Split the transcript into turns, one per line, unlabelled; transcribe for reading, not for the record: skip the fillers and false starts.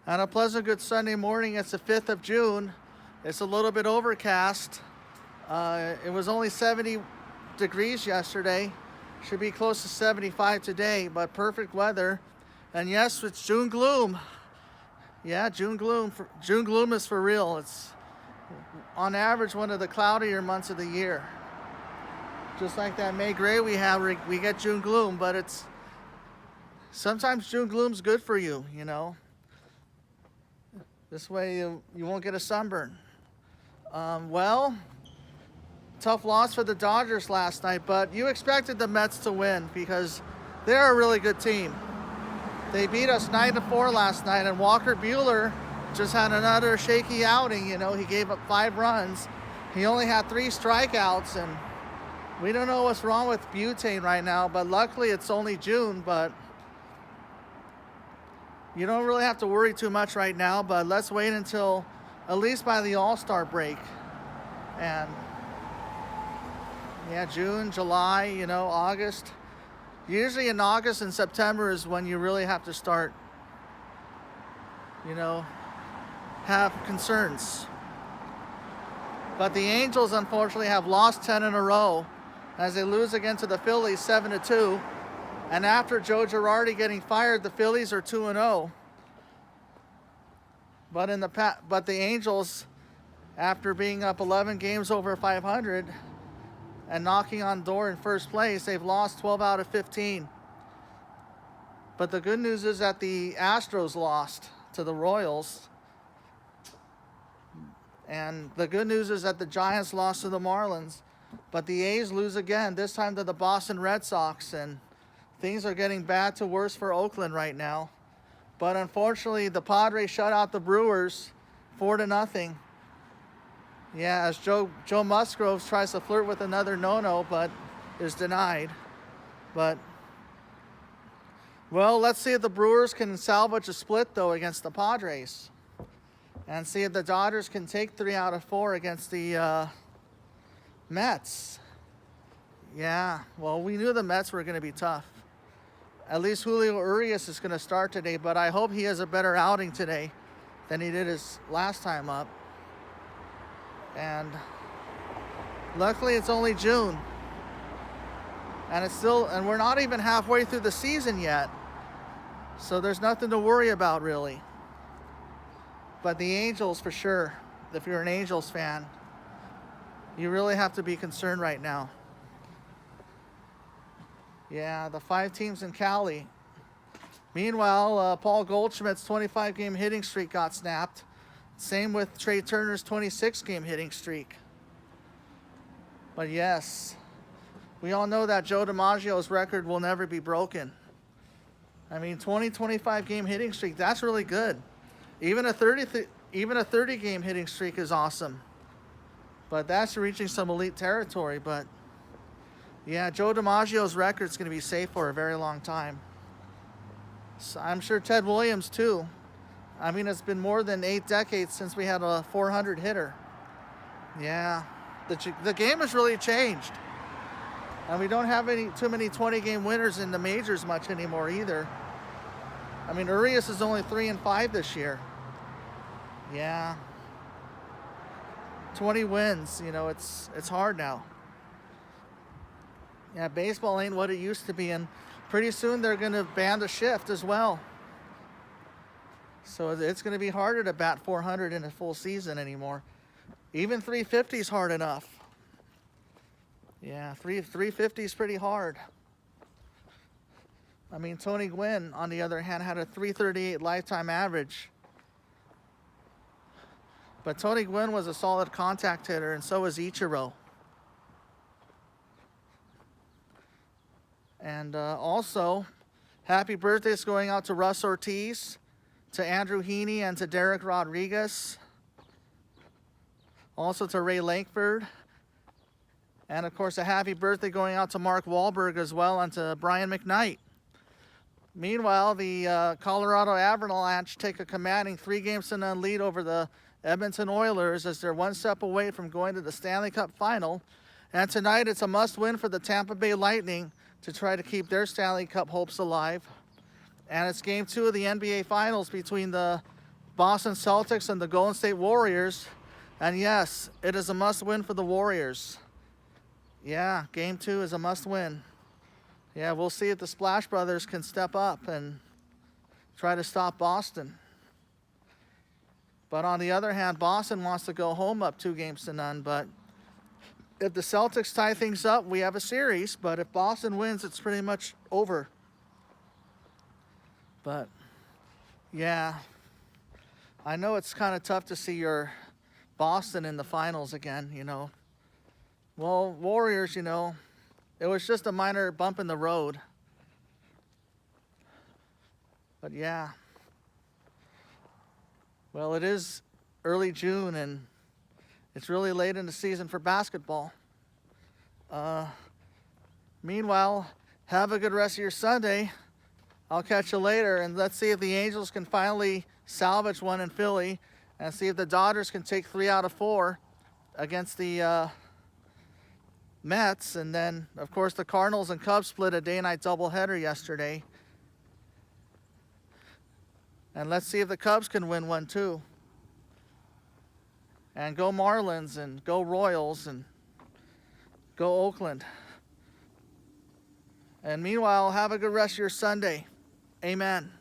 On a pleasant good Sunday morning, it's the 5th of June. It's a little bit overcast. It was only 70 degrees yesterday. Should be close to 75 today, but perfect weather. And yes, it's June gloom. Yeah, June gloom. June gloom is for real. It's on average one of the cloudier months of the year. Just like that May gray we have, we get June gloom, but it's sometimes June gloom's good for you, you know. This way you won't get a sunburn. Well, tough loss for the Dodgers last night, but you expected the Mets to win because they're a really good team. They beat us 9-4 last night, and Walker Buehler just had another shaky outing. You know, he gave up 5 runs. He only had 3 strikeouts, and we don't know what's wrong with butane right now, but luckily it's only June, but you don't really have to worry too much right now, but let's wait until at least by the All-Star break. And yeah, June, July, you know, August. Usually in August and September is when you really have to start, you know, have concerns. But the Angels, unfortunately, have lost 10 in a row as they lose again to the Phillies 7-2. And after Joe Girardi getting fired, the Phillies are 2-0. But the Angels, after being up 11 games over 500 and knocking on door in first place, they've lost 12 out of 15. But the good news is that the Astros lost to the Royals. And the good news is that the Giants lost to the Marlins. But the A's lose again, this time to the Boston Red Sox. And things are getting bad to worse for Oakland right now. But unfortunately, the Padres shut out the Brewers 4-0. Yeah, as Joe Musgrove tries to flirt with another no-no, but is denied. But, well, let's see if the Brewers can salvage a split, though, against the Padres. And see if the Dodgers can take 3 out of 4 against the Mets. Yeah, well, we knew the Mets were going to be tough. At least Julio Urias is going to start today, but I hope he has a better outing today than he did his last time up. And luckily it's only June. And we're not even halfway through the season yet. So there's nothing to worry about, really. But the Angels, for sure, if you're an Angels fan, you really have to be concerned right now. Yeah, the 5 teams in Cali. Meanwhile, Paul Goldschmidt's 25-game hitting streak got snapped. Same with Trey Turner's 26-game hitting streak. But yes, we all know that Joe DiMaggio's record will never be broken. I mean, 25-game hitting streak, that's really good. Even a 30-game hitting streak is awesome. But that's reaching some elite territory. But yeah, Joe DiMaggio's record's going to be safe for a very long time. So I'm sure Ted Williams, too. I mean, it's been more than 8 decades since we had a 400 hitter. Yeah, the game has really changed. And we don't have too many 20-game winners in the majors much anymore either. I mean, Urias is only 3-5 this year. Yeah. 20 wins, you know, it's hard now. Yeah, baseball ain't what it used to be, and pretty soon they're going to ban the shift as well. So it's going to be harder to bat 400 in a full season anymore. Even 350 is hard enough. Yeah, 350 is pretty hard. I mean, Tony Gwynn, on the other hand, had a 338 lifetime average. But Tony Gwynn was a solid contact hitter, and so was Ichiro. And also, happy birthdays going out to Russ Ortiz, to Andrew Heaney, and to Derek Rodriguez. Also to Ray Lankford. And, of course, a happy birthday going out to Mark Wahlberg as well, and to Brian McKnight. Meanwhile, the Colorado Avalanche take a commanding 3-0 lead over the Edmonton Oilers as they're 1 step away from going to the Stanley Cup Final. And tonight it's a must-win for the Tampa Bay Lightning to try to keep their Stanley Cup hopes alive. And it's Game 2 of the NBA Finals between the Boston Celtics and the Golden State Warriors. And yes, it is a must-win for the Warriors. Yeah, Game 2 is a must-win. Yeah, we'll see if the Splash Brothers can step up and try to stop Boston. But on the other hand, Boston wants to go home up 2-0. But if the Celtics tie things up, we have a series. But if Boston wins, it's pretty much over. But, yeah, I know it's kind of tough to see your Boston in the finals again, you know. Well, Warriors, you know, it was just a minor bump in the road. But, yeah. Well, it is early June, and it's really late in the season for basketball. Meanwhile, have a good rest of your Sunday. I'll catch you later, and let's see if the Angels can finally salvage one in Philly and see if the Dodgers can take 3 out of 4 against the Mets. And then, of course, the Cardinals and Cubs split a day-night doubleheader yesterday. And let's see if the Cubs can win one, too. And go Marlins, and go Royals, and go Oakland. And meanwhile, have a good rest of your Sunday. Amen.